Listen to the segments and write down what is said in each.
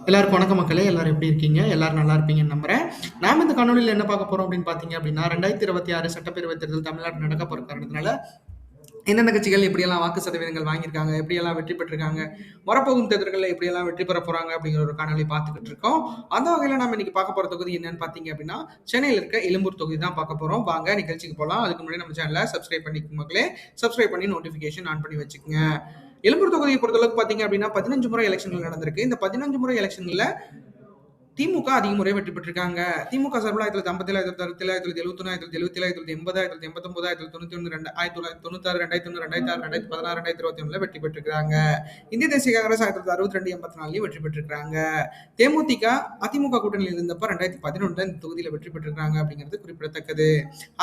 எல்லாருக்கும் வணக்கம் மக்களே. எல்லாரும் எப்படி இருக்கீங்க? எல்லாரும் நல்லா இருப்பீங்கன்னு நம்புறேன். நாம இந்த காணொலியில என்ன பார்க்க போறோம் அப்படின்னு பார்த்தீங்க அப்படின்னா, 2026 சட்டப்பேரவை தேர்தல் தமிழ்நாட்டில் நடக்க போற காரணத்தினால, எந்தெந்த கட்சிகள் எப்படியெல்லாம் வாக்கு சதவீதங்கள் வாங்கியிருக்காங்க, எப்படியெல்லாம் வெற்றி பெற்றிருக்காங்க, வரப்போகும் தேர்தல்களில் எப்படியெல்லாம் வெற்றி பெற போறாங்க அப்படிங்கிற ஒரு காணொலி பார்த்துக்கிட்டு இருக்கோம். அந்த வகையில நாம இன்னைக்கு பார்க்க போற தொகுதி என்னன்னு பார்த்தீங்க அப்படின்னா, சென்னையில இருக்க எழும்பூர் தொகுதி தான் பார்க்க போறோம். வாங்க நிகழ்ச்சிக்கு போலாம். அதுக்கு முன்னாடி நம்ம சேனலை சப்ஸ்கிரைப் பண்ணிக்கோங்க மக்களே. சப்ஸ்கிரைப் பண்ணி நோட்டிஃபிகேஷன் ஆன் பண்ணி வச்சுக்கோங்க. எழும்பூர் தொகுதியை பொறுத்தளவுக்கு பார்த்தீங்க அப்படின்னா 15 முறை எலெக்ஷன்கள் நடந்திருக்கு. இந்த 15 முறை எலெக்ஷன்ல திமுக அதிக முறை வெற்றி பெற்றிருக்காங்க. திமுக சார்பில் 1957, 1967, 1970, 1977, 1980, 1989, 2000, 1996, 2016, 2016, 2021 வெற்றி பெற்றிருக்காங்க. இந்திய தேசிய காங்கிரஸ் 1962, 1984 வெற்றி பெற்றிருக்காங்க. தேமுதிக அதிமுக கூட்டணியில் இருந்தப்ப 2011 இந்த தொகுதியில வெற்றி பெற்றிருக்காங்க அப்படிங்கிறது குறிப்பிடத்தக்கது.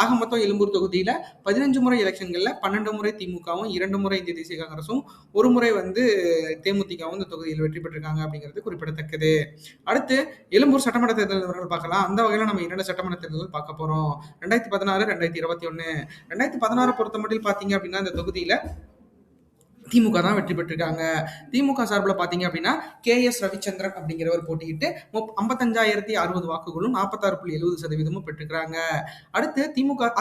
ஆக மொத்தம் எழும்பூர் தொகுதியில 15 முறை எலெக்ஷன்கள்ல 12 முறை திமுகவும், 2 முறை இந்திய தேசிய காங்கிரசும், ஒரு முறை தேமுதிகவும் இந்த தொகுதியில் வெற்றி பெற்றிருக்காங்க அப்படிங்கிறது குறிப்பிடத்தக்கது. அடுத்து எழும்பூர் சட்டமன்ற தேர்தல் விவரங்கள் பார்க்கலாம். அந்த வகையில் நம்ம 2 சட்டமன்ற தேர்தல் பார்க்க போறோம். 2016, 2021. 2016 பொறுத்த மட்டும் பார்த்தீங்க அப்படின்னா இந்த தொகுதியில திமுக தான் வெற்றி பெற்றிருக்காங்க. திமுக சார்பில் பார்த்தீங்க அப்படின்னா KS ரவிச்சந்திரன் அப்படிங்கிறவர் போட்டியிட்டு 55,060 வாக்குகளும் 46.70% பெற்றிருக்காங்க. அடுத்து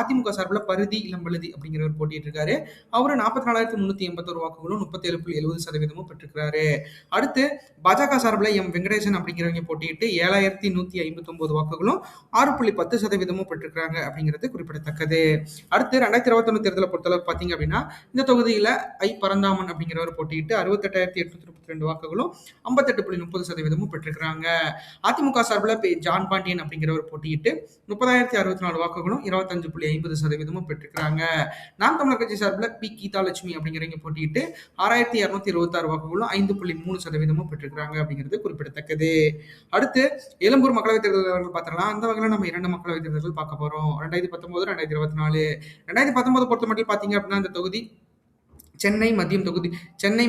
அதிமுக சார்பில் பரிதி இளம்பழுதி அப்படிங்கிறவர் போட்டிட்டு இருக்காரு. அவரு 44,381 வாக்குகளும் 37.70% பெற்றிருக்காரு. அடுத்து பாஜக சார்பில் வெங்கடேசன் அப்படிங்கிறவங்க போட்டியிட்டு 7,159 வாக்குகளும் 6.10% பெற்றிருக்காங்க அப்படிங்கிறது குறிப்பிடத்தக்கது. அடுத்து 2021 தேர்தலை பொறுத்தளவுக்கு பார்த்தீங்க அப்படின்னா இந்த தொகுதியில பரந்தாமன் அப்படிங்கிறவர் போட்டியிட்டு 68,832 வாக்குகளும் 58.30% பெற்றிருக்காங்க. அதிமுக சார்பில் ஜான் பாண்டியன் அப்படிங்கிறவர் போட்டியிட்டு 30,064 வாக்குகளும் 25.50% பெற்றிருக்காங்க. நாம் தமிழர் கட்சி சார்பில் கீதாலட்சுமி அப்படிங்கிறவங்க போட்டியிட்டு 6,226 வாக்குகளும் 5.3% பெற்றிருக்காங்க அப்படிங்கிறது குறிப்பிடத்தக்கது. அடுத்து எழும்பூர் மக்களவைத் தேர்தல் பார்த்தலாம். அந்த வகையில் நம்ம 2 மக்களவைத் தேர்தல்கள் பார்க்க போறோம். 2019, 2024. 2019 பொறுத்த மட்டும் பார்த்தீங்க அப்படின்னா இந்த தொகுதி சென்னை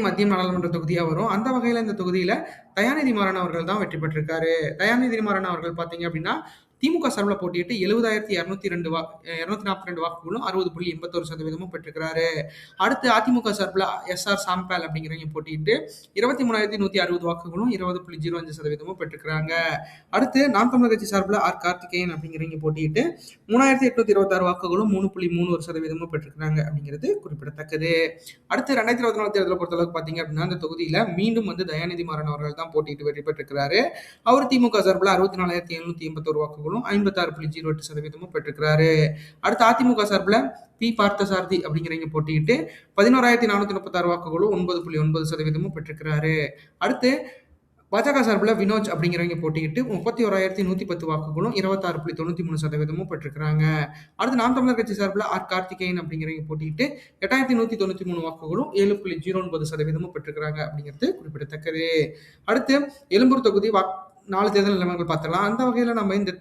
மத்தியம் நாடாளுமன்ற தொகுதியா வரும். அந்த வகையில இந்த தொகுதியில தயாநிதி மாறன் அவர்கள் தான் வெற்றி பெற்றிருக்காரு. தயாநிதி மாறன் அவர்கள் பாத்தீங்க அப்படின்னா திமுக சார்பில் போட்டியிட்டு 70,242 வாக்குகளும் 60.81% பெற்றிருக்கிறாரு. அடுத்து அதிமுக சார்பில் SR சாம்பல் அப்படிங்கிறவங்க போட்டியிட்டு 23,160 வாக்குகளும் 20.05% பெற்றிருக்கிறாங்க. அடுத்து நாம் தமிழர் கட்சி சார்பில் R கார்த்திகேயன் அப்படிங்கிறவங்க போட்டியிட்டு 3,826 வாக்குகளும் 3.31% பெற்றிருக்கிறாங்க அப்படிங்கிறது குறிப்பிடத்தக்கது. அடுத்து 2024 தேர்தலை பொறுத்தளவுக்கு பார்த்தீங்க அப்படின்னா இந்த தொகுதியில மீண்டும் தயாநிதி மாறன் அவர்கள் தான் போட்டியிட்டு வெற்றி பெற்றிருக்கிறாரு. அவர் திமுக சார்பில் 64,781 வாக்குகளும் 56.08% பெற்றிருக்கிறாரு. அடுத்து அதிமுக சார்பில் பார்த்தசாரதி அப்படிங்கிறவங்க போட்டியிட்டு 11,436 வாக்குகளும் 9.9% பெற்றிருக்கிறாரு. அடுத்து பாஜக சார்பில் வினோஜ் அப்படிங்கிறவங்க போட்டியிட்டு 31,110 வாக்குகளும் 26.93% பெற்றிருக்கிறாங்க. அடுத்து நாம் தமிழர் கட்சி சார்பில் R கார்த்திகேயன் அப்படிங்கிறவங்க போட்டியிட்டு 8,193 வாக்குகளும் 7.09% பெற்றிருக்கிறாங்க அப்படிங்கிறது குறிப்பிடத்தக்கது. அடுத்து எழும்பூர் தொகுதி 4 தேர்தல் நிலைமைகள் பார்த்தலாம். அந்த வகையில் நம்ம இந்த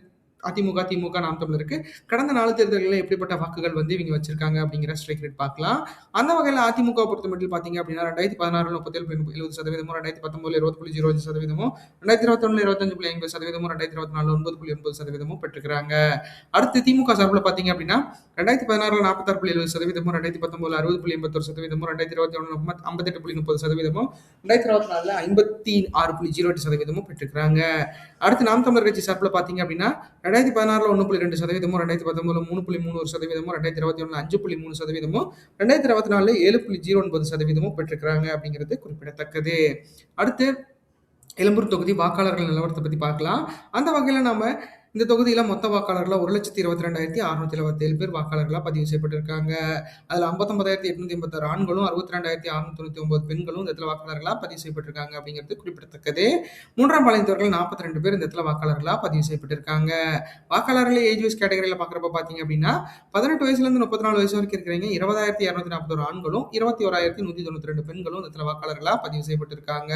அதிமுக, திமுக, நாம் தமிழருக்கு கடந்த 4 தேர்தல்களில் எப்படிப்பட்ட வாக்குகள் இவங்க வச்சிருக்காங்க அப்படிங்கிற ஸ்ட்ரைக் ரேட் பார்க்கலாம். அந்த வகையில் அதிமுக பொறுத்த மட்டும் பார்த்தீங்க அப்படின்னா 2016 37.70%, 2019 20.05%, 2021 25.50%, 2024 9.80% பெற்றிருக்காங்க. அடுத்து திமுக சார்பில் பார்த்தீங்க அப்படின்னா 2016 46.70%, 2019 60.81%, 2021 58.30%, 2024 56.08% பெற்றிருக்காங்க. அடுத்து நாம் தமிழர் கட்சி சார்பில் பார்த்தீங்க அப்படின்னா 2016 1.2%, 2019 3.31%, 2021 5.3%, 2024 7.09% பெற்றிருக்கிறாங்க அப்படிங்கிறது குறிப்பிடத்தக்கது. அடுத்து எழும்பூர் தொகுதி வாக்காளர்கள் நிலவரத்தை பத்தி பார்க்கலாம். அந்த வகையில நாம இந்த தொகுதியில மொத்த வாக்காளர்களா 1,22,677 பேர் வாக்காளர்களா பதிவு செய்யப்பட்டிருக்காங்க. அதுல 59,886 ஆண்களும் 62,699 பெண்களும் இந்த இடத்துல வாக்காளர்களா பதிவு செய்யப்பட்டிருக்காங்க அப்படிங்கிறது குறிப்பிடத்தக்கது. 3ஆம் பாளையத்தவர்கள் 42 பேர் இந்த இடத்துல வாக்காளர்களா பதிவு செய்யப்பட்டிருக்காங்க. வாக்காளர்களை ஏஜ் வைஸ் கேட்டகரியில பாக்குறப்ப பாத்தீங்க அப்படின்னா 18 வயசுல இருந்து 34 வயசு வரைக்கும் இருக்கிறவங்க 20,241 ஆண்களும் 21,192 பெண்களும் இந்த இடத்துல வாக்காளர்களா பதிவு செய்யப்பட்டிருக்காங்க.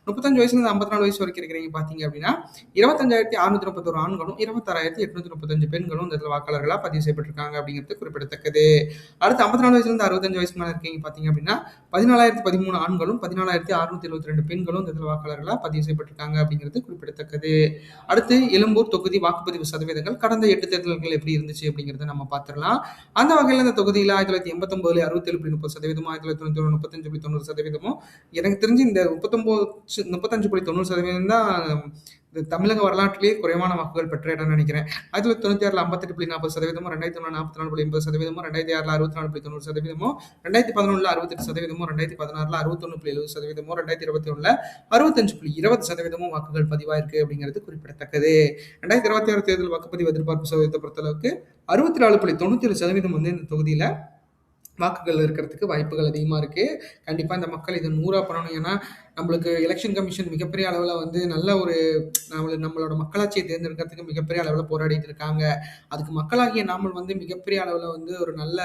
35 வயசுல இருந்து 54 வயசு வரைக்கும் இருக்கிறவங்க பாத்தீங்க அப்படின்னா 25,631 ஆண்களும் ஆண்களும் 26,835 பெண்களும் இந்த இடத்துல வாக்காளர்களா பதிவு செய்யப்பட்டிருக்காங்க அப்படிங்கிறது குறிப்பிடத்தக்கது. அடுத்து 54 வயசுல இருந்து 65 வயசுக்கு மேல இருக்கீங்க பாத்தீங்க அப்படின்னா 14,013 ஆண்களும் 14,622 பெண்களும் இந்த இடத்துல வாக்காளர்களா பதிவு செய்யப்பட்டிருக்காங்க அப்படிங்கிறது குறிப்பிடத்தக்கது. அடுத்து எழும்பூர் தொகுதி வாக்குப்பதிவு சதவீதங்கள் கடந்த 8 தேர்தல்கள் எப்படி இருந்துச்சு அப்படிங்கறத நம்ம பார்த்திடலாம். அந்த வகையில இந்த தொகுதியில 1989 67.30%, 1991 35.90%. எனக்கு தெரிஞ்சு இந்த 35.90% தான் இந்த தமிழக வரலாற்றிலேயே குறைவான வாக்குகள் பெற்ற இடம்னு நினைக்கிறேன். 1996 58.40%, 2001 44.80%, 2006 64.90%, 2011 68%, 2016 61.70%, 2021 65.20% வாக்குகள் பதிவாயிருக்கு அப்படிங்கிறது குறிப்பிடத்தக்கது. 2026 தேர்தல் வாக்குப்பதிவு எதிர்பார்ப்பு சதவீதத்தை பொறுத்தளவுக்கு 64.97% வந்து இந்த தொகுதியில வாக்குகள் இருக்கிறதுக்கு வாய்ப்புகள் அதிகமாக இருக்குது. கண்டிப்பாக இந்த மக்கள் இதை 100 பண்ணணும். ஏன்னா நம்மளுக்கு எலெக்ஷன் கமிஷன் மிகப்பெரிய அளவில் வந்து நல்ல ஒரு நம்மளோட மக்களாட்சியை தேர்ந்தெடுக்கிறதுக்கு மிகப்பெரிய அளவில் போராடிட்டு இருக்காங்க. அதுக்கு மக்களாகிய நாமல் வந்து மிகப்பெரிய அளவில் வந்து ஒரு நல்ல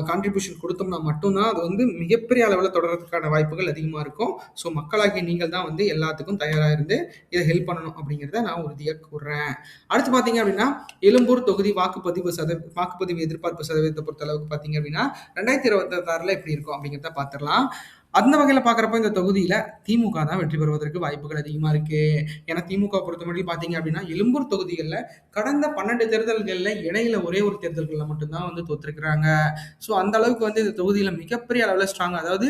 கான்ட்ரிபியூஷன் கொடுத்தோம்னா மட்டும்தான் அது வந்து மிகப்பெரிய அளவில் தொடர்றதுக்கான வாய்ப்புகள் அதிகமாக இருக்கும். ஸோ மக்களாகிய நீங்கள் தான் வந்து எல்லாத்துக்கும் தயாராக இருந்து இதை ஹெல்ப் பண்ணணும் அப்படிங்கிறத நான் உறுதியாக கூறுறேன். அடுத்து பார்த்தீங்க அப்படின்னா எழும்பூர் தொகுதி வாக்குப்பதிவு எதிர்பார்ப்பு சதவீதத்தை பொறுத்த அளவுக்கு பார்த்தீங்க அப்படின்னா 2026 எப்படி இருக்கும் அப்படிங்கிறத பார்த்துடலாம். அந்த வகையில் பார்க்குறப்ப இந்த தொகுதியில திமுக தான் வெற்றி பெறுவதற்கு வாய்ப்புகள் அதிகமாக இருக்கு. ஏன்னா திமுக பொறுத்தமட்டில் பார்த்தீங்க அப்படின்னா எழும்பூர் தொகுதிகளில் கடந்த 12 தேர்தல்களில் இடையில ஒரே ஒரு தேர்தல்களில் மட்டும்தான் வந்து தோத்துருக்குறாங்க. ஸோ அந்த அளவுக்கு வந்து இந்த தொகுதியில் மிகப்பெரிய அளவில் ஸ்ட்ராங், அதாவது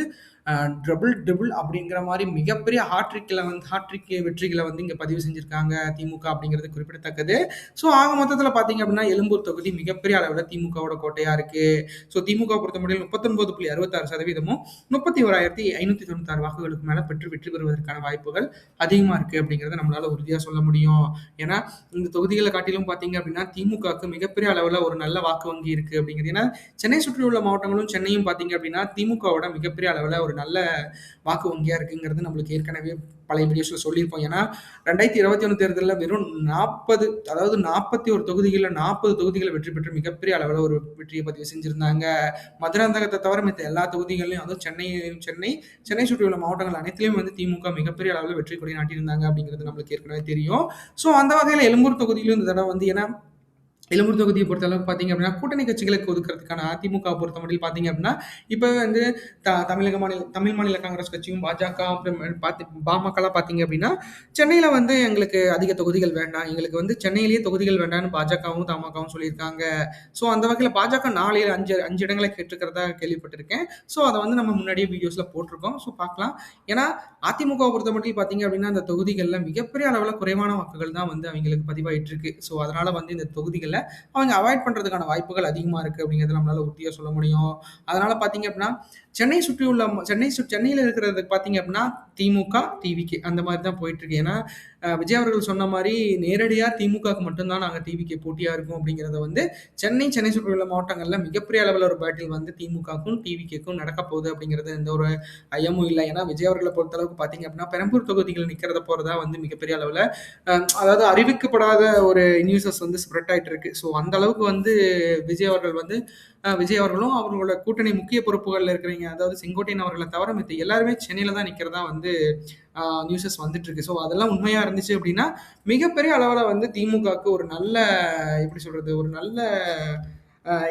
ட்ரிபிள் அப்படிங்கிற மாதிரி மிகப்பெரிய ஹாட்ரிக் வெற்றிகளை வந்து இங்கே பதிவு செஞ்சிருக்காங்க திமுக அப்படிங்கிறது குறிப்பிடத்தக்கது. ஸோ ஆக மொத்தத்தில் பார்த்தீங்க அப்படின்னா எழும்பூர் தொகுதி மிகப்பெரிய அளவில் திமுகவோட கோட்டையா இருக்கு. ஸோ திமுக பொறுத்த மட்டும் 39.66%, 31,596 வாக்குகளுக்கு மேல பெற்று வெற்றி பெறுவதற்கான வாய்ப்புகள் அதிகமா இருக்கு அப்படிங்கிறத நம்மளால உறுதியா சொல்ல முடியும். ஏன்னா இந்த தொகுதிகளை காட்டிலும் பார்த்தீங்க அப்படின்னா திமுகவுக்கு மிகப்பெரிய அளவில் ஒரு நல்ல வாக்கு வங்கி இருக்கு அப்படிங்கிறது. ஏன்னா சென்னை சுற்றியுள்ள மாவட்டங்களும் சென்னையும் பார்த்தீங்க அப்படின்னா திமுகவோட மிகப்பெரிய அளவில் ஒரு நல்ல வாக்கு வங்கியா இருக்குங்கிறது நம்மளுக்கு ஏற்கனவே பழைய வீடியோஸ்ல சொல்லியிருப்போம். ஏன்னா 2021 தேர்தலில் வெறும் 41 தொகுதிகளில் 40 தொகுதிகளை வெற்றி பெற்று மிகப்பெரிய அளவில் ஒரு வெற்றியை பதிவு செஞ்சிருந்தாங்க. மதுராந்தகத்தை தவிர மற்ற எல்லா தொகுதிகளிலும், அதுவும் சென்னை சுற்றியுள்ள மாவட்டங்கள் அனைத்திலும் வந்து திமுக மிகப்பெரிய அளவில் வெற்றி கொடி நாட்டியிருந்தாங்க அப்படிங்கிறது நம்மளுக்கு ஏற்கனவே தெரியும். ஸோ அந்த வகையில் எழும்பூர் தொகுதியிலும் இந்த தடவை வந்து, ஏன்னா எழும்பூர் தொகுதியை பொறுத்த அளவுக்கு பார்த்தீங்க அப்படின்னா கூட்டணி கட்சிகளுக்கு ஒதுக்கிறதுக்கான அதிமுக பொறுத்த மட்டும் பார்த்தீங்க அப்படின்னா இப்போ வந்து தமிழ் மாநில காங்கிரஸ் கட்சியும் பாஜக பாமகலாம் பார்த்தீங்க அப்படின்னா சென்னையில் வந்து எங்களுக்கு அதிக தொகுதிகள் வேண்டாம், எங்களுக்கு வந்து சென்னையிலேயே தொகுதிகள் வேண்டாம்னு பாஜகவும் தமாகவும் சொல்லியிருக்காங்க. ஸோ அந்த வகையில் பாஜக 4-5 இடங்களை கேட்டிருக்கிறதா கேள்விப்பட்டிருக்கேன். ஸோ அதை வந்து நம்ம முன்னாடியே வீடியோஸில் போட்டிருக்கோம். ஸோ பார்க்கலாம். ஏன்னா அதிமுக பொறுத்த மட்டும் பார்த்தீங்க அப்படின்னா அந்த தொகுதிகளில் மிகப்பெரிய அளவில் குறைவான வாக்குகள் தான் வந்து அவங்களுக்கு பதிவாயிட்டு இருக்கு. ஸோ அதனால வந்து இந்த தொகுதிகளில் அவங்க அவாய்ட் பண்றதுக்கான வாய்ப்புகள் அதிகமா இருக்கு அப்படிங்கிறது நம்மளால உறுதியா சொல்ல முடியும். அதனால பாத்தீங்க அப்படின்னா சென்னையில இருக்கிறது பாத்தீங்க அப்படின்னா திமுக டிவிகே அந்த மாதிரி தான் போயிட்டு இருக்கு. ஏன்னா விஜய் அவர்கள் சொன்ன மாதிரி நேரடியா திமுகவுக்கு மட்டும்தான் நாங்க டிவிகே போட்டியா இருக்கும் அப்படிங்கறத வந்து சென்னை சுற்றியுள்ள மாவட்டங்கள்ல மிகப்பெரிய அளவில் ஒரு பேட்டில் வந்து திமுகக்கும் டிவிகேக்கும் நடக்க போகுது அப்படிங்கிறது எந்த ஒரு ஐயமும் இல்லை. ஏன்னா விஜய் அவர்களை பொறுத்த அளவுக்கு பாத்தீங்க அப்படின்னா பெரம்பூர் தொகுதிகள் நிக்கிறத போறதா வந்து மிகப்பெரிய அளவுல அதாவது அறிவிக்கப்படாத ஒரு நியூஸஸ் வந்து ஸ்ப்ரெட் ஆயிட்டு இருக்கு. ஸோ அந்த அளவுக்கு வந்து விஜய் அவர்களும் அவர்களோட கூட்டணி முக்கிய பொறுப்புகளில் இருக்கிறீங்க, அதாவது செங்கோட்டையன் அவர்களை தவிர மத்த எல்லாருமே சென்னையில தான் நிக்கிறதா வந்து நியூஸஸ் வந்துட்டு இருக்கு. ஸோ அதெல்லாம் உண்மையா இருந்துச்சு அப்படின்னா மிகப்பெரிய அளவில் வந்து திமுகவுக்கு ஒரு நல்ல எப்படி சொல்றது ஒரு நல்ல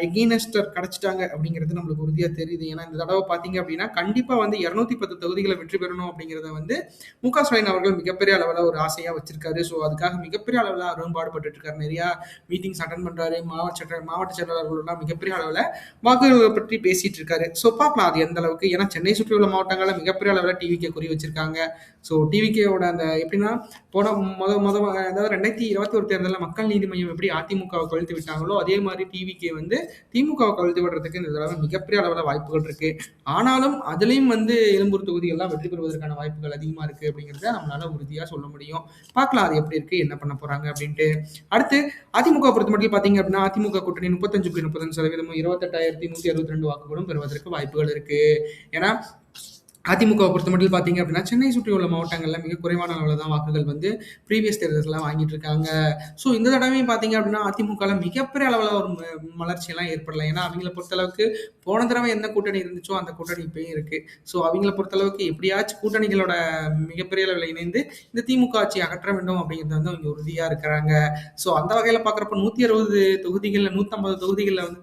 எகெயினஸ்டர் கிடைச்சிட்டாங்க அப்படிங்கிறது நம்மளுக்கு உறுதியா தெரியுது. ஏன்னா இந்த தடவை பார்த்தீங்க அப்படின்னா கண்டிப்பா வந்து 210 தொகுதிகளை வெற்றி பெறணும் அப்படிங்கிறத வந்து மு.க. ஸ்டாலின் அவர்கள் மிகப்பெரிய அளவில் ஒரு ஆசையா வச்சிருக்காரு. ஸோ அதுக்காக மிகப்பெரிய அளவில் அரும்பாடுபட்டு இருக்காரு. நிறைய மீட்டிங்ஸ் அட்டன் பண்றாரு. மாவட்ட செயலாளர்கள்லாம் மிகப்பெரிய அளவில் வாக்குகளை பற்றி பேசிட்டு இருக்காரு. ஸோ பார்க்கலாம் அது எந்த அளவுக்கு. ஏன்னா சென்னை சுற்றியுள்ள மாவட்டங்களில் மிகப்பெரிய அளவில் டிவிகே குறி வச்சிருக்காங்க. ஸோ டிவிகேவோட அந்த எப்படின்னா போன அதாவது 2021 தேர்தலில் மக்கள் நீதி மையம் எப்படி அதிமுகவை கழுத்து விட்டாங்களோ அதே மாதிரி டிவிகே வந்து திமுகவை கழுத்து விடுறதுக்கு இந்த தடவை மிகப்பெரிய அளவில் வாய்ப்புகள் இருக்கு. ஆனாலும் அதுலயும் வந்து எழும்பூர் தொகுதிகள்லாம் வெற்றி பெறுவதற்கான வாய்ப்புகள் அதிகமா இருக்கு அப்படிங்கிறத நம்மளால உறுதியா சொல்ல முடியும். பார்க்கலாம் அது எப்படி இருக்கு, என்ன பண்ண போறாங்க அப்படின்ட்டு. அடுத்து அதிமுக பொறுத்த மட்டும் பாத்தீங்க அப்படின்னா அதிமுக கூட்டணி 35.35%, 28,162 வாக்குகளும் பெறுவதற்கு வாய்ப்புகள் இருக்கு. ஏன்னா அதிமுகவை பொறுத்தமட்டில் பார்த்தீங்க அப்படின்னா, சென்னை சுற்றியுள்ள மாவட்டங்கள்ல மிக குறைவான அளவுல தான் வாக்குகள் வந்து ப்ரீவியஸ் தேர்தல்ஸ்ல வாங்கிட்டு இருக்காங்க. ஸோ இந்த தடவையும் பார்த்தீங்க அப்படின்னா, அதிமுகல மிகப்பெரிய அளவுல ஒரு மலர்ச்சியெல்லாம் ஏற்படல. ஏன்னா, அவிங்கள பொறுத்தளவுக்கு போன தடவை என்ன கூட்டணி இருந்துச்சோ, அந்த கூட்டணி இப்பயும் இருக்கு. ஸோ அவிங்கள பொறுத்தளவுக்கு எப்படியாச்சும் கூட்டணிகளோட மிகப்பெரிய அளவுல இணைந்து, இந்த திமுக ஆட்சியை அகற்ற வேண்டும் அப்படிங்கிறது வந்து அவங்க உறுதியா இருக்கிறாங்க. ஸோ அந்த வகையில பார்க்குறப்ப 160 தொகுதிகள்ல 150 தொகுதிகள்ல வந்து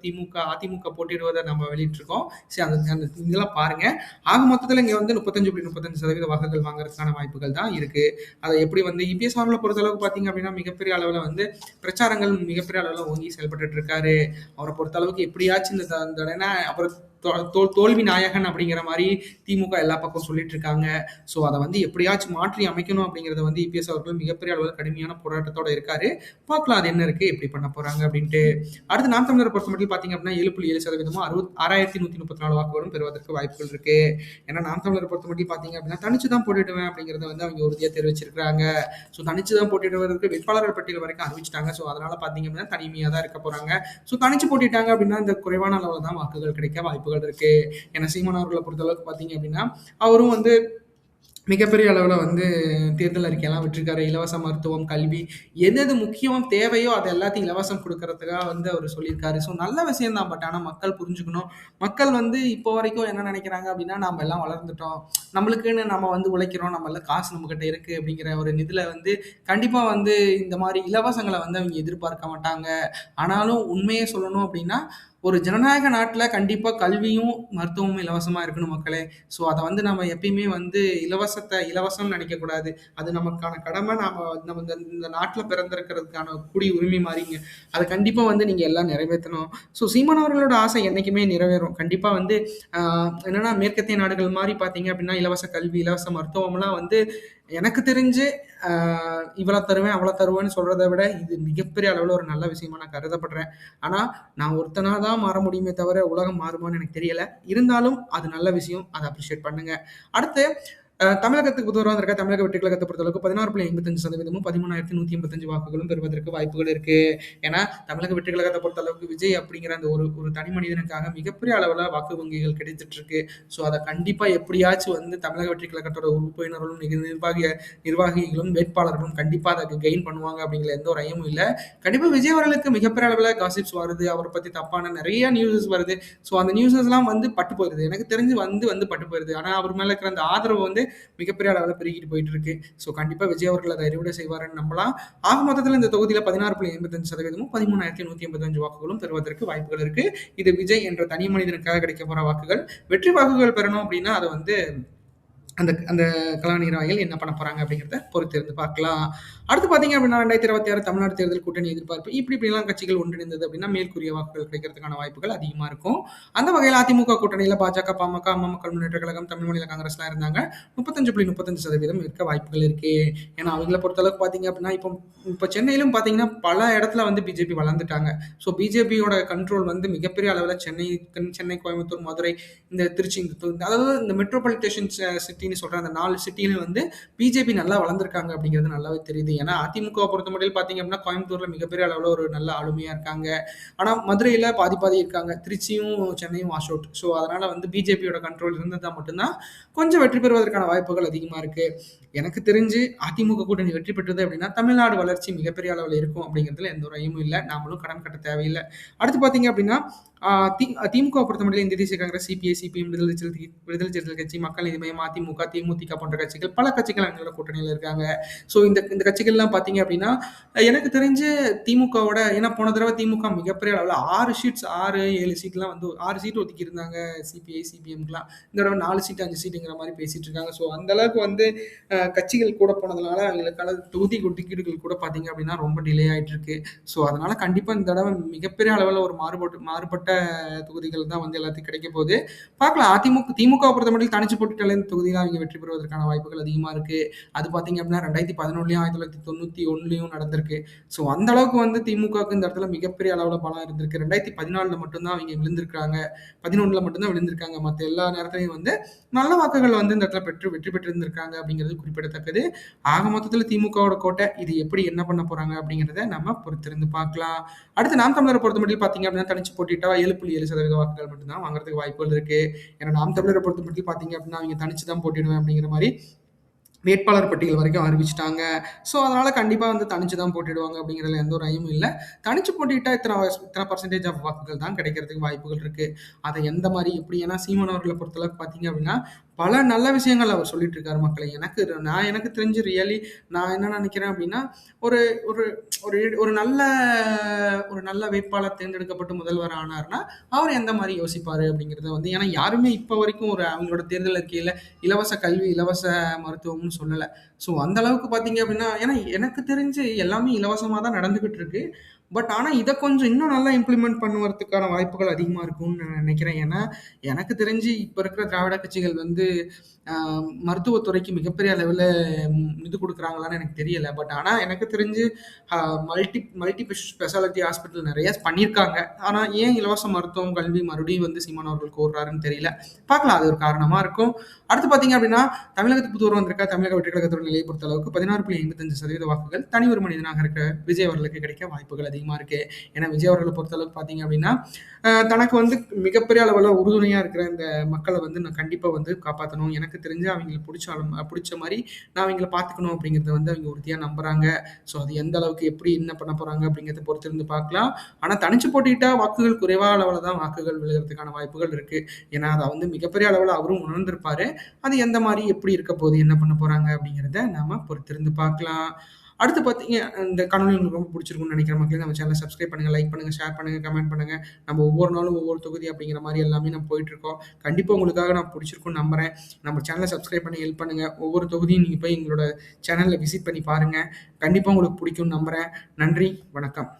அதிமுக போட்டியிடுவதை நம்ம வெளியிட்டிருக்கோம். சரி அந்த இதெல்லாம் பாருங்க. ஆக மொத்தத்துல இங்க வந்து 35.35% வாக்குகள் வாங்குறதுக்கான வாய்ப்புகள் தான் இருக்கு. அதை எப்படி வந்து இபிஎஸ் அவர்களை பொறுத்தளவுக்கு பார்த்தீங்க அப்படின்னா, மிகப்பெரிய அளவுல வந்து பிரச்சாரங்கள் மிகப்பெரிய அளவுல ஓங்கி செயல்பட்டுட்டு இருக்காரு. அவரை பொறுத்தளவுக்கு எப்படியாச்சும் இந்த தடவை அப்புறம் தோல்வி நாயகன் அப்படிங்கிற மாதிரி திமுக எல்லா பக்கம் சொல்லிட்டு இருக்காங்க. ஸோ அதை வந்து எப்படியாச்சும் மாற்றி அமைக்கணும் அப்படிங்கிறத வந்து இபிஎஸ் அவர்கள் மிகப்பெரிய அளவில் கடுமையான போராட்டத்தோட இருக்காரு. பார்க்கலாம் அது என்ன இருக்கு, எப்படி பண்ண போறாங்க அப்படின்ட்டு. அடுத்து நாம் தமிழரை பொறுத்த மட்டும் பார்த்தீங்க அப்படின்னா 7.7% 6134 வாக்குகளும் பெறுவதற்கு வாய்ப்புகள் இருக்கு. ஏன்னா நாம் தமிழரை பொறுத்த மட்டும் பார்த்தீங்க அப்படின்னா தனிச்சு தான் போட்டிடுவேன் அப்படிங்கிறத வந்து அவங்க உறுதியாக தெரிவிச்சிருக்காங்க. ஸோ தனிச்சு தான் போட்டிடுவதற்கு வேட்பாளர்கள் பட்டியல் வரைக்கும் அறிவிச்சிட்டாங்க. ஸோ அதனால பார்த்தீங்க அப்படின்னா தனிமையாக தான் இருக்க போறாங்க. ஸோ தனிச்சு போட்டிட்டாங்க அப்படின்னா இந்த குறைவான அளவில் தான் வாக்குகள் கிடைக்க வாய்ப்புகள் இருக்கு. ஏன்னா சீமான் அவர்களை பொறுத்தளவுக்கு பார்த்தீங்க அப்படின்னா அவரும் வந்து மிகப்பெரிய அளவில் வந்து தேர்தல் அறிக்கையெல்லாம் விட்டுருக்காரு. இலவச மருத்துவம், கல்வி எது எது முக்கியம் தேவையோ அது எல்லாத்தையும் இலவசம் கொடுக்கறதுக்காக வந்து அவர் சொல்லியிருக்காரு. ஸோ நல்ல விஷயம் தான். பட் ஆனால் மக்கள் புரிஞ்சுக்கணும். மக்கள் வந்து இப்போ வரைக்கும் என்ன நினைக்கிறாங்க அப்படின்னா, நாம எல்லாம் வளர்ந்துட்டோம், நம்மளுக்குன்னு நம்ம வந்து உழைக்கிறோம், நம்ம எல்லாம் காசு நம்மக்கிட்ட இருக்கு அப்படிங்கிற ஒரு இதில் வந்து கண்டிப்பாக வந்து இந்த மாதிரி இலவசங்களை வந்து அவங்க எதிர்பார்க்க மாட்டாங்க. ஆனாலும் உண்மையை சொல்லணும் அப்படின்னா, ஒரு ஜனநாயக நாட்டில் கண்டிப்பாக கல்வியும் மருத்துவமும் இலவசமாக இருக்கணும் மக்களே. ஸோ அதை வந்து நம்ம எப்பயுமே வந்து இலவசம்னு நினைக்கக்கூடாது. அது நமக்கான கடமை. நம்ம இந்த இந்த நாட்டில் பிறந்திருக்கிறதுக்கான குடி உரிமை மாறிங்க. அதை கண்டிப்பாக வந்து நீங்கள் எல்லாம் நிறைவேற்றணும். ஸோ சீமான் அவர்களோட ஆசை என்றைக்குமே நிறைவேறும். கண்டிப்பாக வந்து என்னன்னா மேற்கத்திய நாடுகள் மாதிரி பார்த்தீங்க அப்படின்னா இலவச கல்வி, இலவச மருத்துவம்லாம் வந்து எனக்கு தெரிஞ்சு இவ்வளோ தருவேன் அவ்வளோ தருவேன்னு சொல்கிறத விட இது மிகப்பெரிய அளவில் ஒரு நல்ல விஷயமா நான் கருதப்படுறேன். ஆனால் நான் ஒருத்தனாக தான் மாற முடியுமே தவிர உலகம் மாறுமான்னு எனக்கு தெரியலை. இருந்தாலும் அது நல்ல விஷயம். அதை அப்ரிஷியேட் பண்ணுங்க. அடுத்து தமிழகத்துக்கு புதுவராக இருக்க தமிழக வெற்றி கழகத்தை பொறுத்தளவுக்கு 16.55% 13,185 வாக்குகளும் பெறுவதற்கு வாய்ப்புகள் இருக்கு. ஏன்னா தமிழக வெற்றி கழகத்தை பொறுத்தளவுக்கு விஜய் அப்படிங்கிற அந்த ஒரு ஒரு தனி மனிதனுக்காக மிகப்பெரிய அளவில் வாக்கு வங்கிகள் கிடைச்சிட்டு இருக்கு. ஸோ அதை கண்டிப்பா எப்படியாச்சும் வந்து தமிழக வெற்றி கழகத்தோட உறுப்பினர்களும் நிர்வாகிகளும் வேட்பாளர்களும் கண்டிப்பா அதை கெயின் பண்ணுவாங்க அப்படிங்கிற எந்த ஒரு ஐயமும் இல்லை. கண்டிப்பா விஜய் அவர்களுக்கு மிகப்பெரிய அளவில் காசிப்ஸ் வருது, அவரை பத்தி தப்பான நிறைய நியூஸஸ் வருது. ஸோ அந்த நியூஸஸ்லாம் வந்து பட்டு போயிருது. எனக்கு தெரிஞ்சு வந்து பட்டு போயிருது. ஆனால் அவர் மேல இருக்கிற அந்த ஆதரவு வந்து மிகப்பெரிய அளவில் பெருகிட்டு போயிட்டு இருக்கு. ஸோ கண்டிப்பா விஜய் அவர்கள் அதை அறுவடை செய்வாருன்னு நம்பலாம். ஆக மொத்தத்தில் இந்த தொகுதியில 16.85% 13,185 வாக்குகளும் பெறுவதற்கு வாய்ப்புகள் இருக்கு. இது விஜய் என்ற தனி மனிதனுக்காக கிடைக்க போற வாக்குகள். வெற்றி வாக்குகள் பெறணும் அப்படின்னா அதை வந்து அந்த அந்த கலாநிராய்கள் என்ன பண்ண போறாங்க அப்படிங்கிறத பொறுத்து இருந்து பார்க்கலாம். அடுத்து பார்த்தீங்க அப்படின்னா 2026 தமிழ்நாடு தேர்தல் கூட்டணி எதிர்பார்ப்பு இப்படிலாம் கட்சிகள் ஒன்றிணைந்தது அப்படின்னா மேற்கூறிய வாக்குகள் கிடைக்கிறதுக்கான வாய்ப்புகள் அதிகமா இருக்கும். அந்த வகையில் அதிமுக கூட்டணியில பாஜக, பாமக, அம்மா மக்கள் முன்னேற்ற கழகம், தமிழ் மாநில காங்கிரஸ்லாம் இருந்தாங்க. 35.35% இருக்க வாய்ப்புகள் இருக்கு. ஏன்னா அவங்கள பொறுத்தளவுக்கு பார்த்தீங்க அப்படின்னா இப்போ சென்னையிலும் பார்த்தீங்கன்னா பல இடத்துல வந்து பிஜேபி வளர்ந்துட்டாங்க. ஸோ பிஜேபியோட கண்ட்ரோல் வந்து மிகப்பெரிய அளவில் சென்னை, கோயம்புத்தூர், மதுரை, இந்த திருச்சி, அதாவது இந்த மெட்ரோபாலிட்டேஷன் சிட்டின்னு சொல்ற அந்த 4 சிட்டியிலும் வந்து பிஜேபி நல்லா வளர்ந்துருக்காங்க அப்படிங்கிறது நல்லாவே தெரியுது. ஏன்னா அதிமுக பொறுத்த மட்டும் பார்த்தீங்க அப்படின்னா கோயம்புத்தூர்ல மிகப்பெரிய அளவில் ஒரு நல்ல ஆளுமையா இருக்காங்க. ஆனால் மதுரையில் பாதி இருக்காங்க. திருச்சியும் சென்னையும் வாஷ் அவுட். ஸோ அதனால வந்து பிஜேபியோட கண்ட்ரோல் இருந்ததா மட்டும்தான் கொஞ்சம் வெற்றி பெறுவதற்கான வாய்ப்புகள் அதிகமாக இருக்கு. எனக்கு தெரிஞ்சு அதிமுக கூட்டணி வெற்றி பெற்றது அப்படின்னா தமிழ்நாடு வளர்ச்சி மிகப்பெரிய அளவில் இருக்கும் அப்படிங்கிறதுல எந்த ஒரு ஐயமும் இல்லை. நாமளும் கடன் கட்ட தேவையில்லை. அடுத்து பார்த்தீங்க அப்படின்னா திமுக பொறுத்த மட்டும் இந்திய தேசிய காங்கிரஸ், சிபிஐ, சிபிஎம், விடுதலை சிறுத்தைகள் கட்சி, மக்கள் நீதி மய்யம், அதிமுக, தேமுதிக போன்ற கட்சிகள் பல கட்சிகள் அவங்களோட கூட்டணியில் இருக்காங்க. ஸோ இந்த கட்சிகள்லாம் பார்த்தீங்க அப்படின்னா எனக்கு தெரிஞ்சு திமுகவோட, ஏன்னா போன தடவை திமுக மிகப்பெரிய அளவில் 6 சீட்லாம் வந்து 6 சீட் ஒதுக்கி இருந்தாங்க சிபிஐ, சிபிஎம்க்குலாம். இந்த தடவை 4 சீட் 5 சீட்டுங்கிற மாதிரி பேசிட்டு இருக்காங்க. ஸோ அந்த அளவுக்கு வந்து கட்சிகள் கூட போனதுனால அவங்களுக்கான தொகுதி ஒதுக்கீடுகள் கூட பார்த்தீங்க அப்படின்னா ரொம்ப டிலே ஆயிட்டு இருக்கு. ஸோ அதனால கண்டிப்பாக இந்த தடவை மிகப்பெரிய அளவில் ஒரு மாறுபட்ட தொகுதிகள் தான் வந்து எல்லாத்தையும் கிடைக்க போகுது. பார்க்கலாம். திமுக பொறுத்த மட்டும் தனிச்சு போட்டுட்டாலே இந்த தொகுதியாக அவங்க வெற்றி பெறுவதற்கான வாய்ப்புகள் அதிகமா இருக்கு. அது பார்த்தீங்க அப்படின்னா 2011லயும் 1991லயும் நடந்திருக்கு. ஸோ அந்த அளவுக்கு வந்து திமுகவுக்கு இந்த இடத்துல மிகப்பெரிய அளவுல பலம் இருந்திருக்கு. 2014ல மட்டும் தான் அவங்க விழுந்திருக்காங்க. 11ல மட்டும் தான் விழுந்திருக்காங்க. மத்த எல்லா நேரத்துலயும் வந்து நல்ல வாக்குகள் வந்து இந்த இடத்துல வெற்றி பெற்றிருந்திருக்காங்க அப்படிங்கிறது குறிப்பிடத்தக்கது. ஆக மொத்தத்துல திமுகவோட கோட்டை. இது எப்படி என்ன பண்ண போறாங்க அப்படிங்கிறத நம்ம பொறுத்திருந்து பார்க்கலாம். அடுத்து நாம் தமிழரை பொறுத்தமட்டில் பார்த்தீங்க அப்படின்னா தனிச்சு போட்டிட்டா 7.7% வாக்குகள் மட்டும் தான் வாங்குறதுக்கு வாய்ப்புகள் இருக்கு. ஏன்னா நாம் தமிழரை பொறுத்தமட்டில் பார்த்தீங்க அப்படின்னா அவங்க தனிச்சு தான் போட்டிடுவேன் அப்படிங்கிற மாதிரி வேட்பாளர் பட்டியல் வரைக்கும் அறிவிச்சிட்டாங்க. ஸோ அதனால கண்டிப்பா வந்து தனிச்சு தான் போட்டிடுவாங்க அப்படிங்கிறதுல எந்த ஒரு ஐயமும் இல்ல. தனிச்சு போட்டியிட்டா இத்தனை பெர்சன்டேஜ் ஆஃப் வாக்குகள் தான் கிடைக்கிறதுக்கு வாய்ப்புகள் இருக்கு. அதை எந்த மாதிரி எப்படி ஏன்னா சீமான் அவர்களை பொறுத்தளவுக்கு பார்த்தீங்க அப்படின்னா பல நல்ல விஷயங்கள் அவர் சொல்லிட்டு இருக்காரு மக்களை. எனக்கு தெரிஞ்சு ரியலி நான் என்ன நினைக்கிறேன் அப்படின்னா ஒரு ஒரு ஒரு ஒரு நல்ல ஒரு நல்ல வேட்பாளர் தேர்ந்தெடுக்கப்பட்டு முதல்வர் ஆனார்னா அவர் எந்த மாதிரி யோசிப்பாரு அப்படிங்கிறத வந்து ஏன்னா யாருமே இப்போ வரைக்கும் ஒரு அவங்களோட தேர்தல் அறிக்கையில இலவச கல்வி, இலவச மருத்துவம்னு சொல்லல. ஸோ அந்த அளவுக்கு பார்த்தீங்க அப்படின்னா, ஏன்னா எனக்கு தெரிஞ்சு எல்லாமே இலவசமா தான் நடந்துகிட்டு இருக்கு. பட் ஆனா இத கொஞ்சம் இன்னும் நல்லா இம்ப்ளிமெண்ட் பண்ணுவதற்கான வாய்ப்புகள் அதிகமா இருக்கும்னு நான் நினைக்கிறேன். ஏன்னா, எனக்கு தெரிஞ்சு இப்ப இருக்கிற திராவிட கட்சிகள் வந்து அ மருத்துவத்துறைக்கு மிகப்பெரிய அளவுல இது குடுக்குறாங்களான்னு எனக்கு தெரியல. பட் ஆனா எனக்கு தெரிஞ்சு அ மல்டி ஸ்பெஷாலிட்டி ஹாஸ்பிட்டல் நெறைய பண்ணியிருக்காங்க. ஆனா ஏன் இலவச மருத்துவம், கல்வி மறுபடியும் வந்து சீமான் அவர்கள் கோருறாருன்னு தெரியல. பார்க்கலாம். அது ஒரு காரணமா இருக்கும். அடுத்து பார்த்தீங்க அப்படின்னா, தமிழகத்துக்கு புது வந்திருக்க தமிழக வெற்றி கழகத்தோட நிலையை பொறுத்த அளவுக்கு 16.55% வாக்குகள் தனி ஒரு மனிதனாக இருக்க விஜய் அவர்களுக்கு கிடைக்க வாய்ப்புகள் அதிகமா இருக்கு. ஏன்னா விஜய் அவர்களை பொறுத்த அளவுக்கு பார்த்தீங்க அப்படின்னா, தனக்கு வந்து மிகப்பெரிய அளவுல உறுதுணையா இருக்கிற இந்த மக்கள வந்து நான் கண்டிப்பா வந்து காப்பாத்தணும். எனக்கு தெரிஞ்சு அவங்களுக்கு புடிச்ச மாரி நான் அவங்கள பார்த்துக்கணும் அப்படிங்கிறத வந்து அவங்க உறுதியா நம்புறாங்க. ஸோ அது எந்த அளவுக்கு எப்படி என்ன பண்ண போறாங்க அப்படிங்கிறத பொறுத்திருந்து பார்க்கலாம். ஆனா தனிச்சு போட்டியிட்டா வாக்குகள் குறைவான அளவுல தான் வாக்குகள் விழுகிறதுக்கான வாய்ப்புகள் இருக்கு. ஏன்னா அத வந்து மிகப்பெரிய அளவுல அவரும் உணர்ந்திருப்பாரு. அது எந்த மாரி எப்படி இருக்க போகுது, என்ன பண்ண போறாங்க அப்படிங்கிறத நாம பொறுத்திருந்து பார்க்கலாம். அடுத்து பார்த்தீங்க இந்த காணொலி உங்களுக்கு ரொம்ப பிடிச்சிருக்கும்னு நினைக்கிற மக்களே நம்ம சேனலை சப்ஸ்கிரைப் பண்ணுங்க, லைக் பண்ணுங்க, ஷேர் பண்ணுங்க, கமெண்ட் பண்ணுங்க. நம்ம ஒவ்வொரு நாளும் ஒவ்வொரு தொகுதி அப்படிங்கிற மாதிரி எல்லாமே நம்ம போயிட்டு இருக்கோம். கண்டிப்பா உங்களுக்காக நான் பிடிச்சிருக்கும்னு நம்புறேன். நம்ம சேனலை சப்ஸ்கிரைப் பண்ணி ஹெல்ப் பண்ணுங்க. ஒவ்வொரு தொகுதியும் நீங்க போய் எங்களோட சேனல்ல விசிட் பண்ணி பாருங்க. கண்டிப்பா உங்களுக்கு பிடிக்கும்னு நம்புறேன். நன்றி, வணக்கம்.